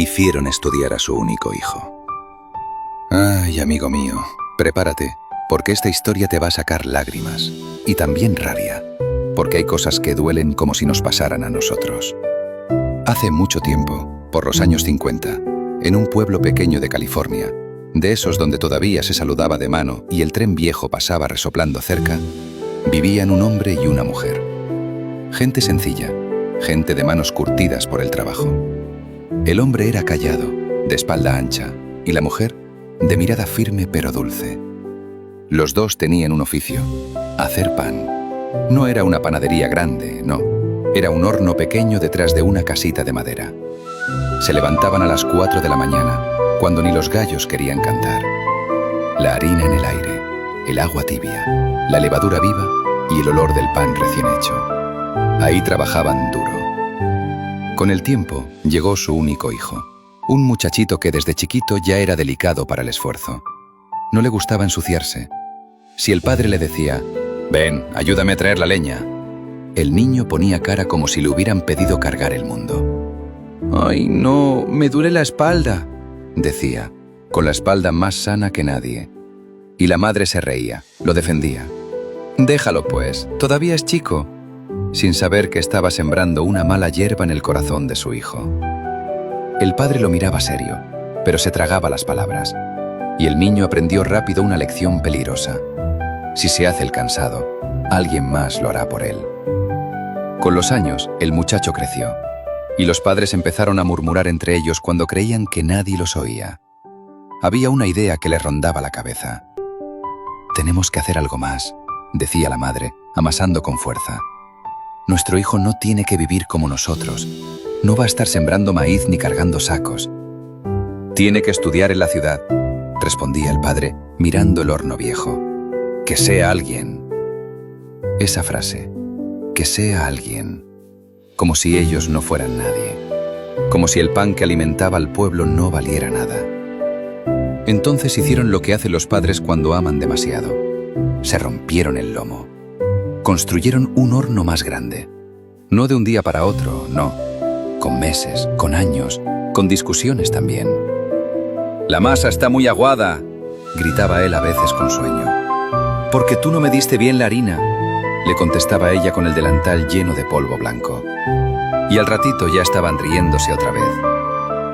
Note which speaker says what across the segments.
Speaker 1: hicieron estudiar a su único hijo. Ay, amigo mío, prepárate, porque esta historia te va a sacar lágrimas, y también rabia, porque hay cosas que duelen como si nos pasaran a nosotros. Hace mucho tiempo, por los años 50, en un pueblo pequeño de California, de esos donde todavía se saludaba de mano y el tren viejo pasaba resoplando cerca, vivían un hombre y una mujer. Gente sencilla, gente de manos curtidas por el trabajo. El hombre era callado, de espalda ancha, y la mujer, de mirada firme pero dulce. Los dos tenían un oficio: hacer pan. No era una panadería grande, no. Era un horno pequeño detrás de una casita de madera. Se levantaban a las 4 de la mañana, cuando ni los gallos querían cantar. La harina en el aire, el agua tibia, la levadura viva y el olor del pan recién hecho. Ahí trabajaban duro. Con el tiempo llegó su único hijo, un muchachito que desde chiquito ya era delicado para el esfuerzo. No le gustaba ensuciarse. Si el padre le decía: «Ven, ayúdame a traer la leña», el niño ponía cara como si le hubieran pedido cargar el mundo. «Ay, no, me duele la espalda», decía, con la espalda más sana que nadie. Y la madre se reía, lo defendía. «Déjalo pues, todavía es chico», sin saber que estaba sembrando una mala hierba en el corazón de su hijo. El padre lo miraba serio, pero se tragaba las palabras, y el niño aprendió rápido una lección peligrosa. Si se hace el cansado, alguien más lo hará por él. Con los años, el muchacho creció, y los padres empezaron a murmurar entre ellos cuando creían que nadie los oía. Había una idea que le rondaba la cabeza. «Tenemos que hacer algo más», decía la madre, amasando con fuerza. «Nuestro hijo no tiene que vivir como nosotros. No va a estar sembrando maíz ni cargando sacos». «Tiene que estudiar en la ciudad», respondía el padre, mirando el horno viejo. «Que sea alguien». Esa frase, «que sea alguien», como si ellos no fueran nadie, como si el pan que alimentaba al pueblo no valiera nada. Entonces hicieron lo que hacen los padres cuando aman demasiado. Se rompieron el lomo. Construyeron un horno más grande. No de un día para otro, no. Con meses, con años, con discusiones también. «La masa está muy aguada», gritaba él a veces con sueño. «Porque tú no me diste bien la harina», le contestaba ella con el delantal lleno de polvo blanco. Y al ratito ya estaban riéndose otra vez.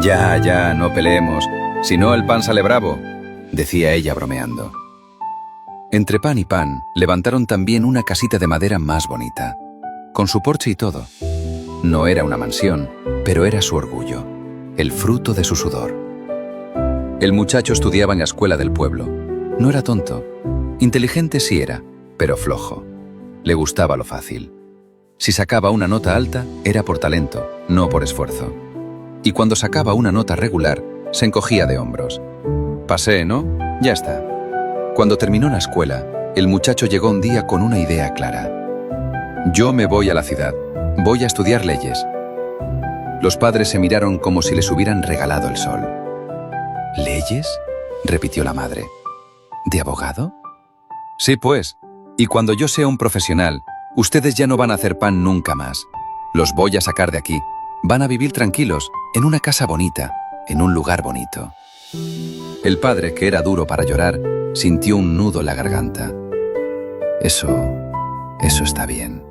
Speaker 1: Ya, no peleemos, si no el pan sale bravo», decía ella bromeando. Entre pan y pan, levantaron también una casita de madera más bonita, con su porche y todo. No era una mansión, pero era su orgullo, el fruto de su sudor. El muchacho estudiaba en la escuela del pueblo. No era tonto. Inteligente sí era, pero flojo. Le gustaba lo fácil. Si sacaba una nota alta, era por talento, no por esfuerzo. Y cuando sacaba una nota regular, se encogía de hombros. «Pasé, ¿no? Ya está». Cuando terminó la escuela, el muchacho llegó un día con una idea clara. «Yo me voy a la ciudad. Voy a estudiar leyes». Los padres se miraron como si les hubieran regalado el sol. «¿Leyes?», repitió la madre. «¿De abogado?». «Sí, pues. Y cuando yo sea un profesional, ustedes ya no van a hacer pan nunca más. Los voy a sacar de aquí. Van a vivir tranquilos, en una casa bonita, en un lugar bonito». El padre, que era duro para llorar, sintió un nudo en la garganta. Eso está bien»,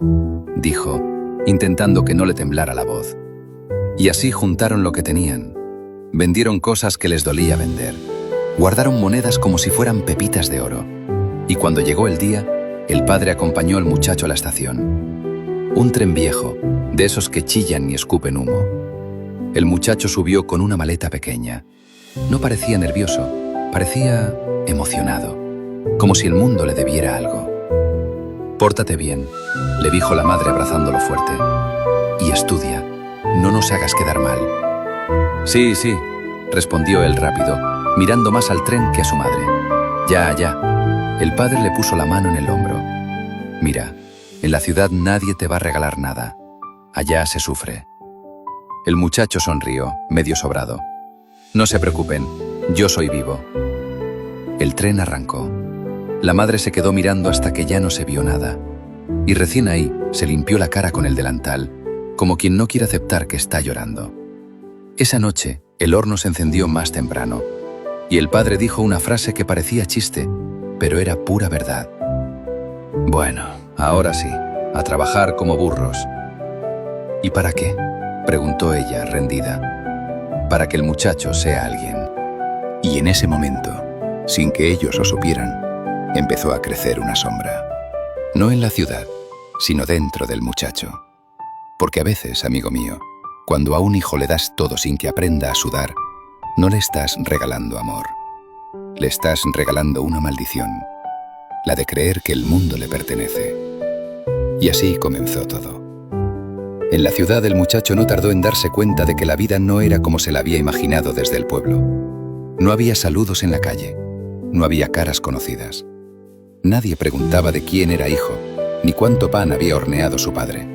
Speaker 1: dijo, intentando que no le temblara la voz. Y así juntaron lo que tenían. Vendieron cosas que les dolía vender. Guardaron monedas como si fueran pepitas de oro. Y cuando llegó el día, el padre acompañó al muchacho a la estación. Un tren viejo, de esos que chillan y escupen humo. El muchacho subió con una maleta pequeña. No parecía nervioso, parecía emocionado, como si el mundo le debiera algo. «Pórtate bien», le dijo la madre abrazándolo fuerte. «Y estudia, no nos hagas quedar mal». «Sí», respondió él rápido, mirando más al tren que a su madre. Ya. El padre le puso la mano en el hombro. «Mira, en la ciudad nadie te va a regalar nada. Allá se sufre». El muchacho sonrió, medio sobrado. «No se preocupen, yo soy vivo». El tren arrancó. La madre se quedó mirando hasta que ya no se vio nada. Y recién ahí se limpió la cara con el delantal, como quien no quiere aceptar que está llorando. Esa noche, El horno se encendió más temprano, y el padre dijo una frase que parecía chiste, pero era pura verdad. «Bueno, ahora sí, a trabajar como burros». «¿Y para qué?», preguntó ella, rendida. «Para que el muchacho sea alguien». Y en ese momento, sin que ellos lo supieran, empezó a crecer una sombra. No en la ciudad, sino dentro del muchacho. Porque a veces, amigo mío, cuando a un hijo le das todo sin que aprenda a sudar, no le estás regalando amor. Le estás regalando una maldición, la de creer que el mundo le pertenece. Y así comenzó todo. En la ciudad el muchacho no tardó en darse cuenta de que la vida no era como se la había imaginado desde el pueblo. No había saludos en la calle, no había caras conocidas. Nadie preguntaba de quién era hijo, ni cuánto pan había horneado su padre.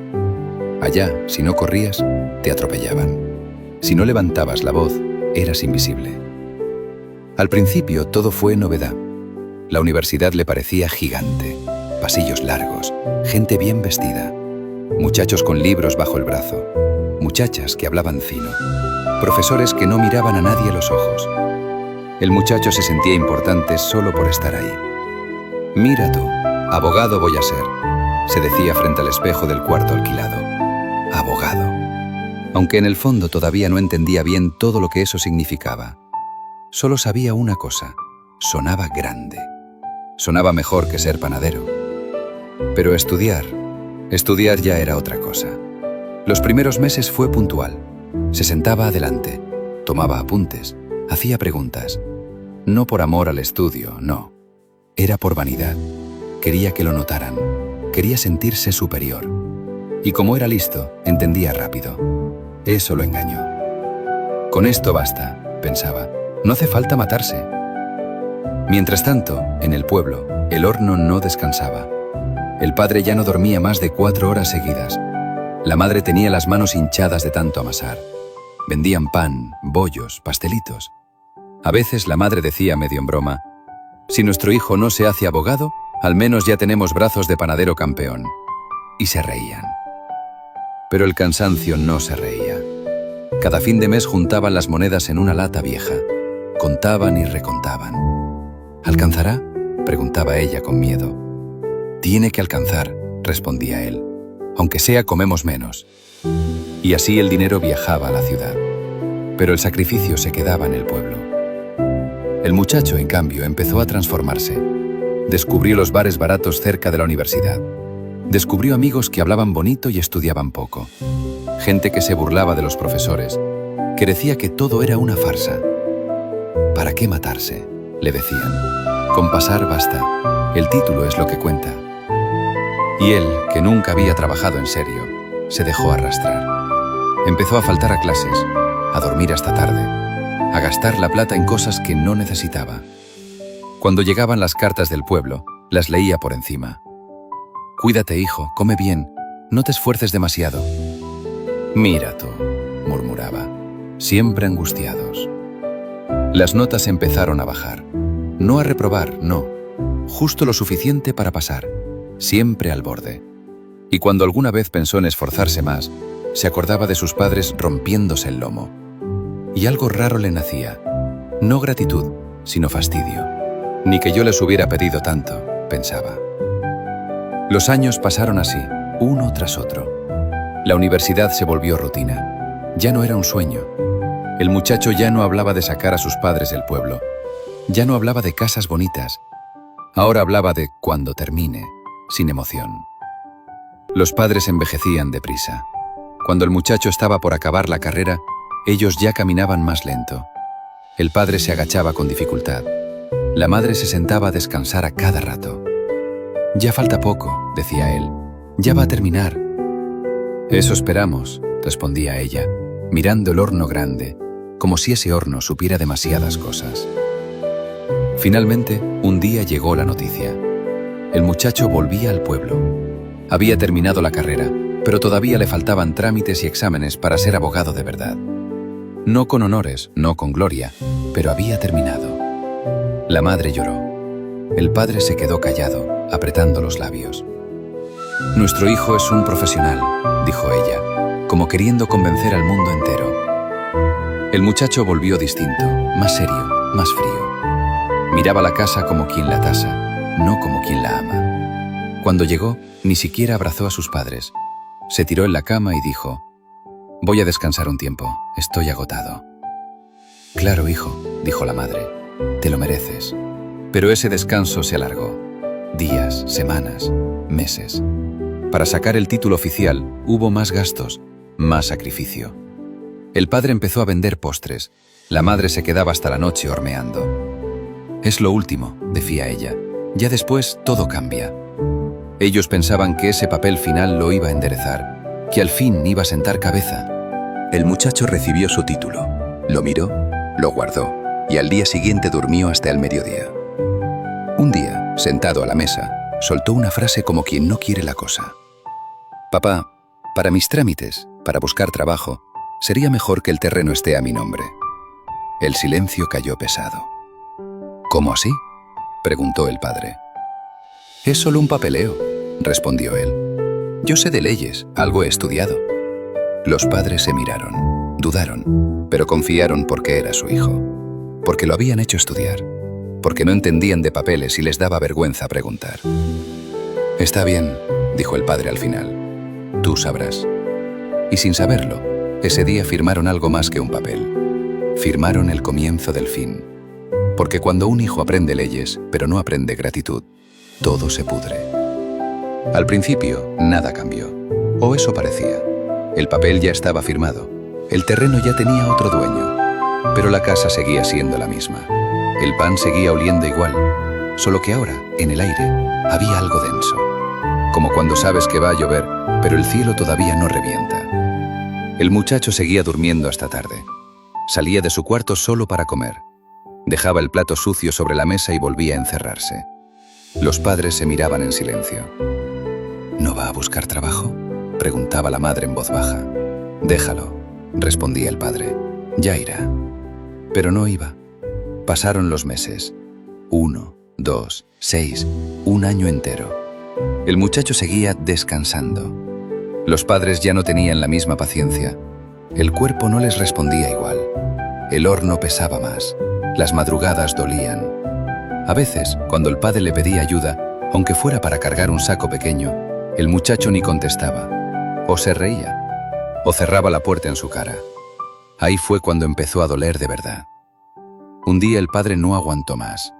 Speaker 1: Allá, si no corrías, te atropellaban. Si no levantabas la voz, eras invisible. Al principio todo fue novedad. La universidad le parecía gigante. Pasillos largos, gente bien vestida, muchachos con libros bajo el brazo, muchachas que hablaban fino, profesores que no miraban a nadie a los ojos. El muchacho se sentía importante solo por estar ahí. «Mira tú, abogado voy a ser», se decía frente al espejo del cuarto alquilado. Abogado. Aunque en el fondo todavía no entendía bien todo lo que eso significaba. Solo sabía una cosa: sonaba grande. Sonaba mejor que ser panadero. Pero estudiar ya era otra cosa. Los primeros meses fue puntual. Se sentaba adelante, tomaba apuntes, hacía preguntas. No por amor al estudio, no. Era por vanidad. Quería que lo notaran. Quería sentirse superior. Y como era listo, entendía rápido. Eso lo engañó. Con esto basta, pensaba. No hace falta matarse. Mientras tanto, en el pueblo, el horno no descansaba. El padre ya no dormía más de 4 horas seguidas. La madre tenía las manos hinchadas de tanto amasar. Vendían pan, bollos, pastelitos. A veces la madre decía medio en broma: «Si nuestro hijo no se hace abogado, al menos ya tenemos brazos de panadero campeón». Y se reían. Pero el cansancio no se reía. Cada fin de mes juntaban las monedas en una lata vieja. Contaban y recontaban. «¿Alcanzará?», preguntaba ella con miedo. «Tiene que alcanzar», respondía él. «Aunque sea comemos menos». Y así el dinero viajaba a la ciudad. Pero el sacrificio se quedaba en el pueblo. El muchacho, en cambio, empezó a transformarse. Descubrió los bares baratos cerca de la universidad. Descubrió amigos que hablaban bonito y estudiaban poco. Gente que se burlaba de los profesores, que decía que todo era una farsa. «¿Para qué matarse?», le decían. «Con pasar basta. El título es lo que cuenta». Y él, que nunca había trabajado en serio, se dejó arrastrar. Empezó a faltar a clases, a dormir hasta tarde, a gastar la plata en cosas que no necesitaba. Cuando llegaban las cartas del pueblo, las leía por encima. «Cuídate, hijo, come bien, no te esfuerces demasiado». «Mira tú», murmuraba, siempre angustiados. Las notas empezaron a bajar. No a reprobar, no. Justo lo suficiente para pasar, siempre al borde. Y cuando alguna vez pensó en esforzarse más, se acordaba de sus padres rompiéndose el lomo. Y algo raro le nacía. No gratitud, sino fastidio. Ni que yo les hubiera pedido tanto, pensaba. Los años pasaron así, uno tras otro. La universidad se volvió rutina. Ya no era un sueño. El muchacho ya no hablaba de sacar a sus padres del pueblo. Ya no hablaba de casas bonitas. Ahora hablaba de cuando termine, sin emoción. Los padres envejecían deprisa. Cuando el muchacho estaba por acabar la carrera, ellos ya caminaban más lento. El padre se agachaba con dificultad. La madre se sentaba a descansar a cada rato. «Ya falta poco», decía él. «Ya va a terminar». «Eso esperamos», respondía ella, mirando el horno grande, como si ese horno supiera demasiadas cosas. Finalmente, un día llegó la noticia. El muchacho volvía al pueblo. Había terminado la carrera, pero todavía le faltaban trámites y exámenes para ser abogado de verdad. No con honores, no con gloria, pero había terminado. La madre lloró. El padre se quedó callado, apretando los labios. «Nuestro hijo es un profesional», dijo ella, como queriendo convencer al mundo entero. El muchacho volvió distinto, más serio, más frío. Miraba la casa como quien la tasa, no como quien la ama. Cuando llegó, ni siquiera abrazó a sus padres. Se tiró en la cama y dijo: «Voy a descansar un tiempo, estoy agotado». «Claro, hijo», dijo la madre, «te lo mereces». Pero ese descanso se alargó. Días, semanas, meses. Para sacar el título oficial hubo más gastos, más sacrificio. El padre empezó a vender postres. La madre se quedaba hasta la noche horneando. «Es lo último», decía ella. «Ya después todo cambia». Ellos pensaban que ese papel final lo iba a enderezar, que al fin iba a sentar cabeza. El muchacho recibió su título, lo miró, lo guardó y al día siguiente durmió hasta el mediodía. Un día, sentado a la mesa, soltó una frase como quien no quiere la cosa. «Papá, para mis trámites, para buscar trabajo, sería mejor que el terreno esté a mi nombre». El silencio cayó pesado. «¿Cómo así?», preguntó el padre. «Es solo un papeleo», respondió él. «Yo sé de leyes, algo he estudiado». Los padres se miraron, dudaron, pero confiaron porque era su hijo, porque lo habían hecho estudiar, porque no entendían de papeles y les daba vergüenza preguntar. «Está bien», dijo el padre al final, «tú sabrás». Y sin saberlo, ese día firmaron algo más que un papel. Firmaron el comienzo del fin. Porque cuando un hijo aprende leyes, pero no aprende gratitud, todo se pudre. Al principio, nada cambió, o eso parecía. El papel ya estaba firmado, el terreno ya tenía otro dueño, pero la casa seguía siendo la misma. El pan seguía oliendo igual, solo que ahora, en el aire, había algo denso. Como cuando sabes que va a llover, pero el cielo todavía no revienta. El muchacho seguía durmiendo hasta tarde. Salía de su cuarto solo para comer. Dejaba el plato sucio sobre la mesa y volvía a encerrarse. Los padres se miraban en silencio. «¿No va a buscar trabajo?», preguntaba la madre en voz baja. «Déjalo», respondía el padre. «Ya irá». Pero no iba. Pasaron los meses. 1, 2, 6, un año entero. El muchacho seguía descansando. Los padres ya no tenían la misma paciencia. El cuerpo no les respondía igual. El horno pesaba más. Las madrugadas dolían. A veces, cuando el padre le pedía ayuda, aunque fuera para cargar un saco pequeño, el muchacho ni contestaba. O se reía, o cerraba la puerta en su cara. Ahí fue cuando empezó a doler de verdad. Un día el padre no aguantó más.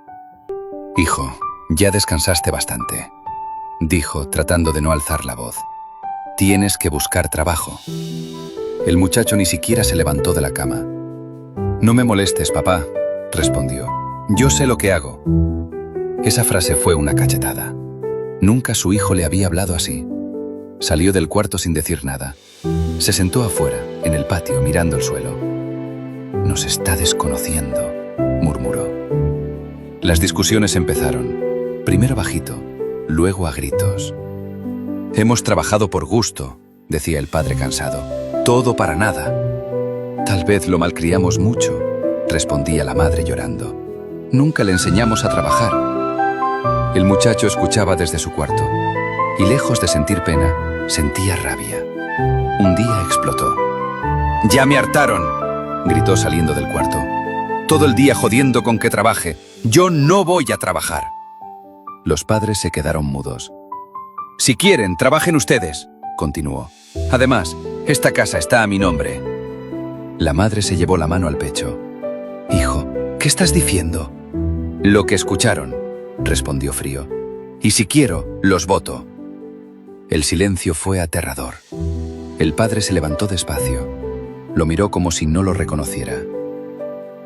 Speaker 1: «Hijo, ya descansaste bastante», dijo, tratando de no alzar la voz. «Tienes que buscar trabajo». El muchacho ni siquiera se levantó de la cama. «No me molestes, papá», respondió. «Yo sé lo que hago». Esa frase fue una cachetada. Nunca su hijo le había hablado así. Salió del cuarto sin decir nada. Se sentó afuera, en el patio, mirando el suelo. «Nos está desconociendo», murmuró. Las discusiones empezaron, primero bajito, luego a gritos. «Hemos trabajado por gusto», decía el padre cansado. «Todo para nada». «Tal vez lo malcriamos mucho», respondía la madre llorando. «Nunca le enseñamos a trabajar». El muchacho escuchaba desde su cuarto y, lejos de sentir pena, sentía rabia. Un día explotó. «Ya me hartaron», gritó saliendo del cuarto. «Todo el día jodiendo con que trabaje. Yo no voy a trabajar». Los padres se quedaron mudos. «Si quieren, trabajen ustedes», continuó. «Además, esta casa está a mi nombre». La madre se llevó la mano al pecho. «Hijo, ¿qué estás diciendo?» «Lo que escucharon», respondió frío. «Y si quiero, los voto». El silencio fue aterrador. El padre se levantó despacio. Lo miró como si no lo reconociera.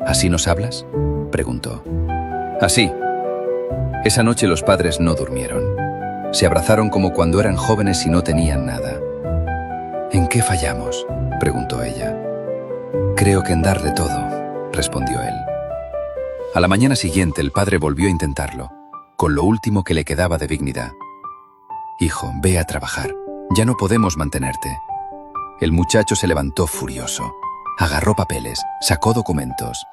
Speaker 1: «¿Así nos hablas?», preguntó. «Así». Esa noche los padres no durmieron. Se abrazaron como cuando eran jóvenes y no tenían nada. «¿En qué fallamos?», preguntó ella. «Creo que en darle todo», respondió él. A la mañana siguiente el padre volvió a intentarlo, con lo último que le quedaba de dignidad. «Hijo, ve a trabajar. Ya no podemos mantenerte». El muchacho se levantó furioso. Agarró papeles, sacó documentos.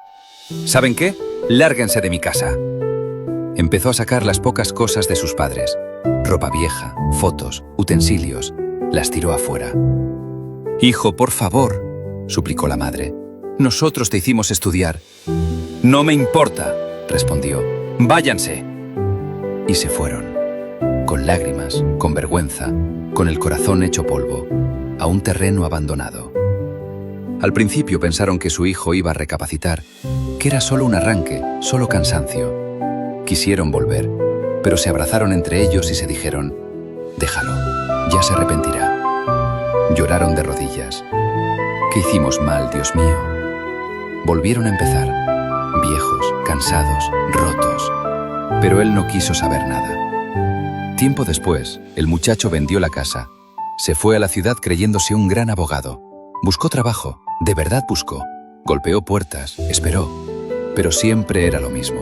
Speaker 1: «¿Saben qué? Lárguense de mi casa». Empezó a sacar las pocas cosas de sus padres. Ropa vieja, fotos, utensilios. Las tiró afuera. «Hijo, por favor», suplicó la madre.
Speaker 2: Nosotros te hicimos estudiar. No me importa, respondió. Váyanse. Y se fueron, con lágrimas, con vergüenza, con el corazón hecho polvo, a un terreno abandonado. Al principio pensaron que su hijo iba a recapacitar, que era solo un arranque, solo cansancio. Quisieron volver, pero se abrazaron entre ellos y se dijeron: déjalo, ya se arrepentirá. Lloraron de rodillas. ¿Qué hicimos mal, Dios mío? Volvieron a empezar, viejos, cansados, rotos. Pero él no quiso saber nada. Tiempo después, el muchacho vendió la casa. Se fue a la ciudad creyéndose un gran abogado. Buscó trabajo, de verdad buscó. Golpeó puertas, esperó. Pero siempre era lo mismo.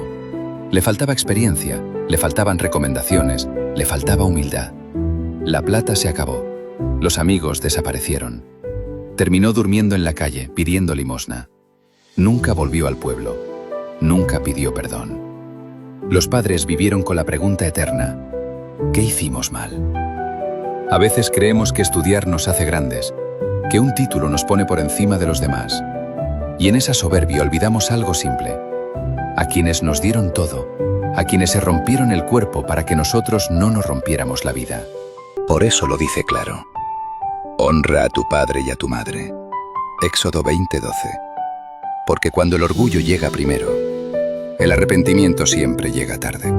Speaker 2: Le faltaba experiencia, le faltaban recomendaciones, le faltaba humildad. La plata se acabó. Los amigos desaparecieron. Terminó durmiendo en la calle, pidiendo limosna. Nunca volvió al pueblo. Nunca pidió perdón. Los padres vivieron con la pregunta eterna: ¿qué hicimos mal? A veces creemos que estudiar nos hace grandes, que un título nos pone por encima de los demás. Y en esa soberbia olvidamos algo simple: a quienes nos dieron todo, a quienes se rompieron el cuerpo para que nosotros no nos rompiéramos la vida.
Speaker 1: Por eso lo dice claro: honra a tu padre y a tu madre. Éxodo 20:12. Porque cuando el orgullo llega primero, el arrepentimiento siempre llega tarde.